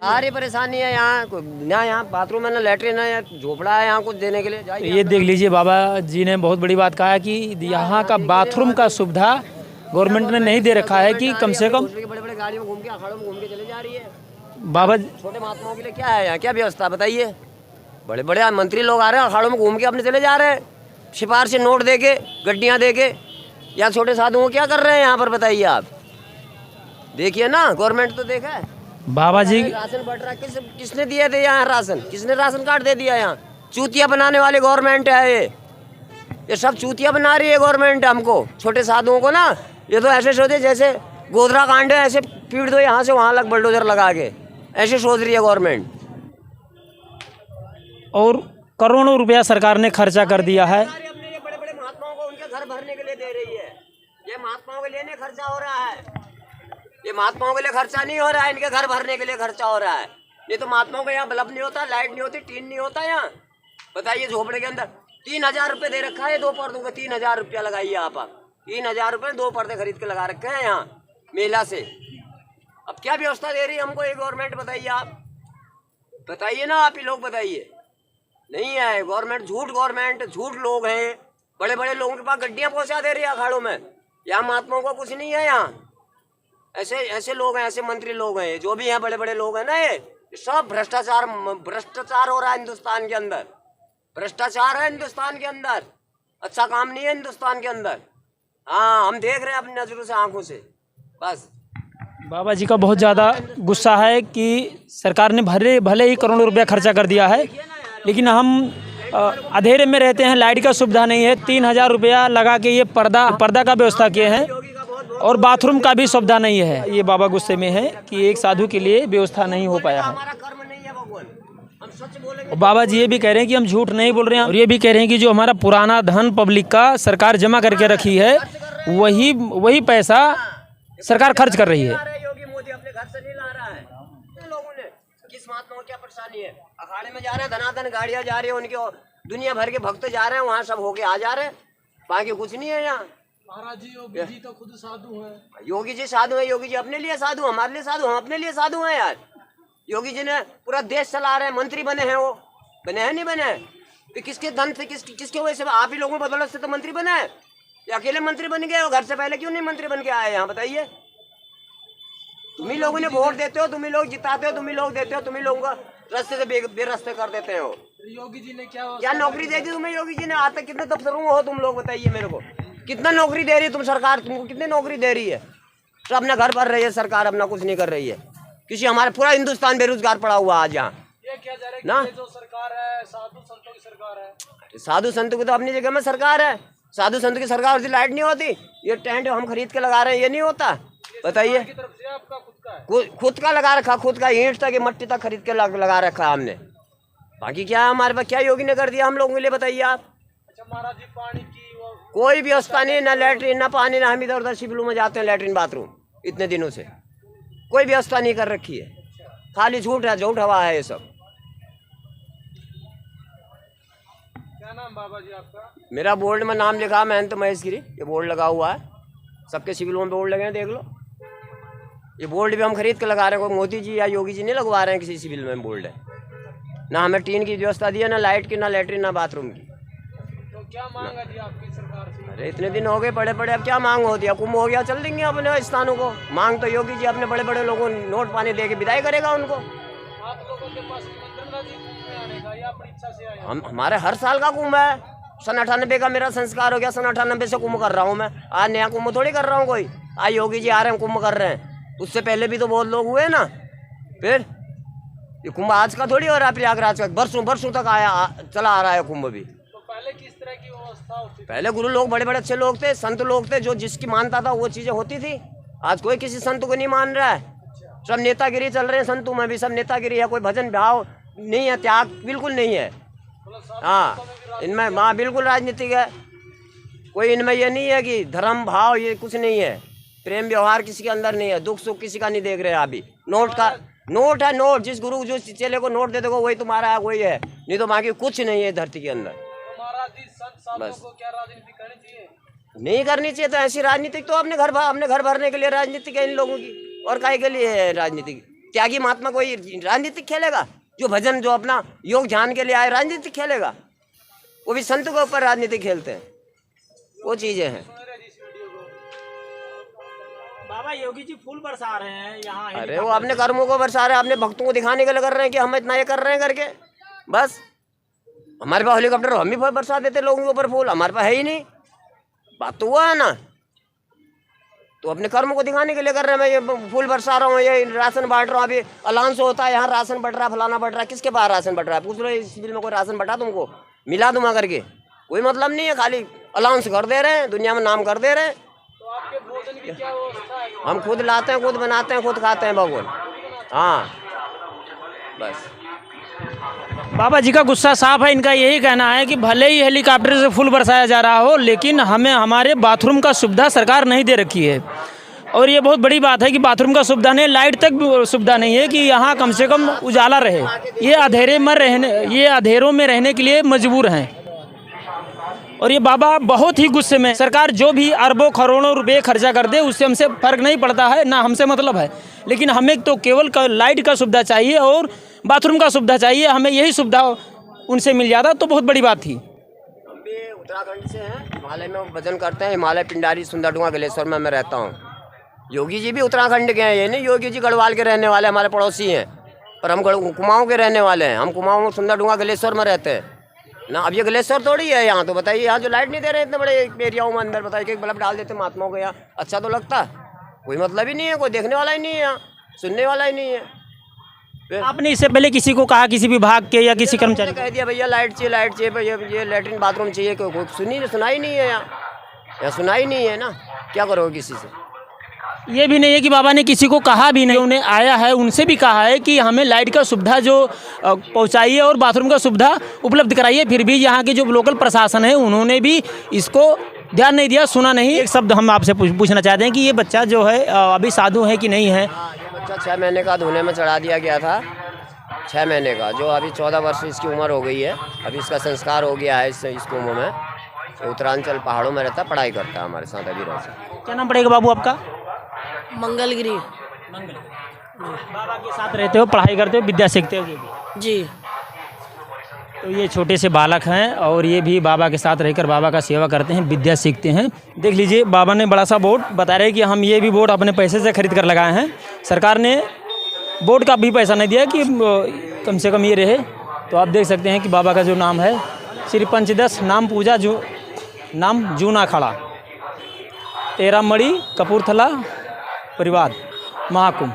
सारी परेशानी है यहाँ, ना यहाँ बाथरूम है ना लैट्रिन है, झोपड़ा है यहाँ कुछ देने के लिए। तो ये देख लीजिए, बाबा जी ने बहुत बड़ी बात कहा है कि यहाँ का बाथरूम का सुविधा गवर्नमेंट ने नहीं दे रखा है कि कम से कम। बड़े बड़े गाड़ियों में घूम के अखाड़ों में घूम के चले जा रही है। बाबा छोटे महात्माओं के लिए क्या है यहाँ, क्या व्यवस्था बताइए। बड़े बड़े मंत्री लोग आ रहे हैं, अखाड़ों में घूम के अपने चले जा रहे हैं, सिफारिश से नोट दे के, गड्डियाँ दे के। या छोटे साधुओं क्या कर रहे हैं यहाँ पर बताइए आप, देखिए ना, गवर्नमेंट तो देखा है। बाबा जी राशन बढ़ रहा है, किसने दिए थे यहाँ राशन, किसने राशन कार्ड दे दिया यहाँ? चूतिया बनाने वाली गवर्नमेंट है ये सब चूतिया बना रही है गवर्नमेंट हमको, छोटे साधुओं को ना। ये तो ऐसे सोचे जैसे गोधरा कांड है, ऐसे पीट दो यहाँ से वहाँ लग बल्डोजर लगा के, ऐसे सोच रही है गवर्नमेंट। और करोड़ों रुपया सरकार ने खर्चा कर दिया है। अपने ये बड़े बड़े महात्माओं को उनके घर भरने के लिए दे रही है। ये महात्माओं के लिए नहीं खर्चा हो रहा है, ये महात्माओं के लिए खर्चा नहीं हो रहा है, इनके घर भरने के लिए खर्चा हो रहा है। ये तो महात्माओं के यहाँ बल्ब नहीं होता, लाइट नहीं होती, टीन नहीं होता यहाँ, बताइए। झोपड़े के अंदर 3000 रुपये दे रखा है 2 पर्दों का, 3000 रुपया लगाइए आप 3000 रुपये 2 पर्दे खरीद के लगा रखे हैं यहाँ मेला से। अब क्या व्यवस्था दे रही है हमको ये गवर्नमेंट, बताइए आप, बताइए ना आप ही लोग बताइए। नहीं है गवर्नमेंट, झूठ गवर्नमेंट, झूठ लोग हैं। बड़े बड़े लोगों के पास गड्डियाँ पहुँचा दे रही है अखाड़ों में, यहाँ महात्माओं का कुछ नहीं है। यहाँ ऐसे ऐसे लोग हैं, ऐसे मंत्री लोग हैं, जो भी हैं बड़े बड़े लोग हैं ना, ये सब भ्रष्टाचार हो रहा है हिंदुस्तान के अंदर, भ्रष्टाचार है हिंदुस्तान के अंदर, अच्छा काम नहीं है हिंदुस्तान के अंदर। हाँ, हम देख रहे हैं अपनी नजरों से, आंखों से बस। बाबा जी का बहुत ज़्यादा गुस्सा है कि सरकार ने भले ही करोड़ों रुपया खर्चा कर दिया है, लेकिन हम अंधेरे में रहते हैं, लाइट का सुविधा नहीं है। 3000 रुपया लगा के ये पर्दा का व्यवस्था किए हैं और बाथरूम का भी सुविधा नहीं है। ये बाबा गुस्से में है कि एक साधु के लिए व्यवस्था नहीं हो पाया है। और बाबा जी ये भी कह रहे हैं कि हम झूठ नहीं बोल रहे हैं, और ये भी कह रहे हैं कि जो हमारा पुराना धन पब्लिक का सरकार जमा करके रखी है, वही पैसा सरकार खर्च कर रही है। योगी मोदी अपने घर से नहीं ला रहा है। लोगों ने किस महात्मा को क्या परेशानी है, अखाड़े में जा रहे हैं, धनाधन गाड़ियां जा रही है उनकी, दुनिया भर के भक्त जा रहे हैं वहाँ, सब होके आ जा रहे हैं, बाकी कुछ नहीं है यहाँ। महाराज जी योगी जी तो खुद साधु हैं। योगी जी साधु है, योगी जी अपने लिए साधु, हमारे लिए साधु, हम अपने लिए साधु हैं यार। योगी जी ने पूरा देश चला रहे हैं, मंत्री बने हैं, वो बने हैं नहीं बने हैं, तो किसके धन से किसके वजह से? आप ही लोगों की बदौलत से तो मंत्री बने हैं, या अकेले मंत्री बन गए हो? घर से पहले क्यों नहीं मंत्री बन के आए यहाँ बताइए? तुम्ही लोगों ने वोट देते हो, तुम्ही लोग जिताते हो, तुम्ही लोग देते हो, तुम्ही लोगों को रास्ते से बेरास्ते कर देते हो। योगी जी ने क्या नौकरी दे दी तुम्हें योगी जी ने? आज तक कितने दफ्तरों में हो तुम लोग, बताइए मेरे को, कितना नौकरी दे रही है तुम सरकार, तुमको कितनी नौकरी दे रही है? तो अपना घर भर रही है सरकार, अपना कुछ नहीं कर रही है। किसी हमारे पूरा हिंदुस्तान बेरोजगार पड़ा हुआ आज यहाँ। ये क्या जा रहा है ना, जो सरकार है साधु संतों की सरकार है। साधु संतों की तो अपनी जगह में सरकार है, साधु संतों की सरकार होती लाइट नहीं होती, ये टेंट हम खरीद के लगा रहे हैं, ये नहीं होता बताइए। आपका खुद का है? खुद का लगा रखा, खुद का ईंट तक मट्टी तक खरीद के लगा रखा हमने। बाकी क्या हमारे पास, क्या योगी ने कर दिया हम लोगों के लिए बताइए आप? अच्छा महाराज जी, पानी की कोई व्यवस्था नहीं, ना लैट्रिन ना पानी, ना हम इधर उधर सिविलों में जाते हैं लैट्रिन बाथरूम, इतने दिनों से कोई व्यवस्था नहीं कर रखी है, खाली झूठ है, झूठ हवा है ये सब। क्या नाम बाबा जी आपका? मेरा बोर्ड में नाम लिखा है महंत महेश गिरी, ये बोर्ड लगा हुआ है, सबके सिविलों में बोर्ड लगे हैं, देख लो। ये बोर्ड भी हम खरीद के लगा रहे हैं, कोई मोदी जी या योगी जी नहीं लगवा रहे हैं किसी सिविल में बोर्ड है। ना हमें टीन की व्यवस्था दी है, ना लाइट की, ना लैट्रिन, ना बाथरूम की। तो क्या मांग है जी आपकी सरकार से? अरे इतने दिन हो गए बड़े बड़े, अब क्या मांग होती है? कुंभ हो गया, चल देंगे अपने स्थानों को। मांग तो योगी जी अपने बड़े बड़े लोगों नोट पानी दे के विदाई करेगा उनको। आप लोगों के पास निमंत्रण जी कुंभ में आने का या अपनी इच्छा से आए? हमारे हर साल का कुंभ है, सन 98 का मेरा संस्कार हो गया, सन 98 से कुंभ कर रहा हूँ मैं, आज नया कुंभ थोड़ी कर रहा हूँ कोई। आज योगी जी आ रहे हैं कुंभ कर रहे हैं, उससे पहले भी तो बहुत लोग हुए ना। फिर ये कुंभ आज का थोड़ी हो रहा है, प्रयागराज का बरसों तक चला आ रहा है कुंभ भी। तो पहले किस तरह की व्यवस्था होती थी? पहले गुरु लोग बड़े बड़े अच्छे लोग थे, संत लोग थे, जो जिसकी मानता था वो चीजें होती थी। आज कोई किसी संत को नहीं मान रहा है, सब नेतागिरी चल रहे हैं, संतों में भी सब नेतागिरी है, कोई भजन भाव नहीं है, त्याग बिल्कुल नहीं है। हाँ, इनमें माँ बिल्कुल राजनीतिक है, कोई इनमें ये नहीं है कि धर्म भाव, ये कुछ नहीं है, प्रेम व्यवहार किसी के अंदर नहीं है, दुख सुख किसी का नहीं देख रहे हैं अभी। नोट का नोट है, नोट, जिस गुरु जो चेले को नोट दे दोगे वही तुम्हारा है, वही है, नहीं तो बाकी कुछ नहीं है धरती के अंदर। महाराज जी संत साधुओं को क्या राजनीति करनी चाहिए? नहीं करनी चाहिए। तो ऐसी राजनीतिक तो अपने घर भरने के लिए राजनीतिक है इन लोगों की, और काहे के लिए है राजनीतिक? त्यागी महात्मा कोई राजनीतिक खेलेगा? जो भजन जो अपना योग ध्यान के लिए आए राजनीतिक खेलेगा? वो भी संत के ऊपर राजनीति खेलते हैं, वो चीजें हैं। बाबा योगी जी फूल बरसा रहे हैं यहाँ। अरे वो अपने कर्मों को बरसा रहे हैं, अपने भक्तों को दिखाने के लिए कर रहे हैं कि हम इतना ये कर रहे हैं करके। बस हमारे पास हेलीकॉप्टर, हम भी बरसा देते लोगों के ऊपर फूल, हमारे पास है ही नहीं। बात तो हुआ है ना। तो अपने कर्म को दिखाने के लिए कर रहे हैं। मैं ये फूल बरसा रहा हूँ, ये राशन बांट रहा हूँ। अभी अलाउंस होता है, यहाँ राशन बट रहा है, फलाना बट रहा है। किसके पास राशन बट रहा है? पूछ लो इस बिल में कोई राशन बटा तुमको? मिला दूंगा करके कोई मतलब नहीं है, खाली अलाउंस कर दे रहे हैं, दुनिया में नाम कर दे रहे हैं। तो आपके भोजन की क्या व्यवस्था है? हम खुद लाते हैं, खुद बनाते हैं, खुद खाते हैं भगवान। हाँ बस। बाबा जी का गुस्सा साफ है। इनका यही कहना है कि भले ही हेलीकॉप्टर से फूल बरसाया जा रहा हो, लेकिन हमें हमारे बाथरूम का सुविधा सरकार नहीं दे रखी है। और ये बहुत बड़ी बात है कि बाथरूम का सुविधा नहीं, लाइट तक भी सुविधा नहीं है कि यहाँ कम से कम उजाला रहे। ये अंधेरों में रहने के लिए मजबूर हैं। और ये बाबा बहुत ही गुस्से में। सरकार जो भी अरबों करोड़ों रुपए खर्चा कर दे उससे हमसे फ़र्क नहीं पड़ता है, ना हमसे मतलब है। लेकिन हमें तो केवल लाइट का सुविधा चाहिए और बाथरूम का सुविधा चाहिए। हमें यही सुविधा उनसे मिल जाता तो बहुत बड़ी बात थी। हम भी उत्तराखंड से हैं, हिमालय में भजन करते हैं। हिमालय पिंडारी सुंदरडुंगा गलेश्वर में मैं रहता हूँ। योगी जी भी उत्तराखंड के हैं, ये नहीं योगी जी गढ़वाल के रहने वाले हमारे पड़ोसी हैं, पर हम कुमाऊँ के रहने वाले हैं। हम कुमाऊँ सुंदरडुंगा गलेश्वर में रहते हैं ना। अब ये गलेश्वर थोड़ी है यहाँ, तो बताइए यहाँ जो लाइट नहीं दे रहे इतने बड़े एरियाओं में अंदर, बताइए कि बल्ब डाल देते महात्माओं को यहाँ, अच्छा तो लगता? कोई मतलब ही नहीं है, कोई देखने वाला ही नहीं है यहाँ, सुनने वाला ही नहीं है। आपने इससे पहले किसी को कहा, किसी विभाग के या किसी कर्मचारी कह दिया भैया लाइट चाहिए, लाइट चाहिए भैया, ये लेटरिन बाथरूम चाहिए, कोई सुना ही नहीं है यहाँ सुना ही नहीं है ना। क्या करोगे किसी से? ये भी नहीं है कि बाबा ने किसी को कहा भी नहीं। उन्हें आया है, उनसे भी कहा है कि हमें लाइट का सुविधा जो पहुंचाइए और बाथरूम का सुविधा उपलब्ध कराइए। फिर भी यहाँ के जो लोकल प्रशासन है उन्होंने भी इसको ध्यान नहीं दिया, सुना नहीं। एक शब्द हम आपसे पूछना चाहते हैं कि ये बच्चा जो है अभी साधु है कि नहीं है? ये बच्चा 6 महीने का धोने में चढ़ा दिया गया था, 6 महीने का, जो अभी 14 वर्ष इसकी उम्र हो गई है। अभी इसका संस्कार हो गया है इस कुंभ में। उत्तरांचल पहाड़ों में रहता, पढ़ाई करता है हमारे साथ अभी रहता। क्या नाम पड़ेगा बाबू आपका? मंगलगिरी। बाबा के साथ रहते हो, पढ़ाई करते हो, विद्या सीखते हो? जी। तो ये छोटे से बालक हैं और ये भी बाबा के साथ रहकर बाबा का सेवा करते हैं, विद्या सीखते हैं। देख लीजिए बाबा ने बड़ा सा बोर्ड बता रहे हैं कि हम ये भी बोर्ड अपने पैसे से खरीद कर लगाए हैं। सरकार ने बोर्ड का भी पैसा नहीं दिया कि कम से कम ये रहे। तो आप देख सकते हैं कि बाबा का जो नाम है श्री पंचदश नाम पूजा जो नाम जूना खड़ा 13 मड़ी कपूरथला परिवार महाकुंभ।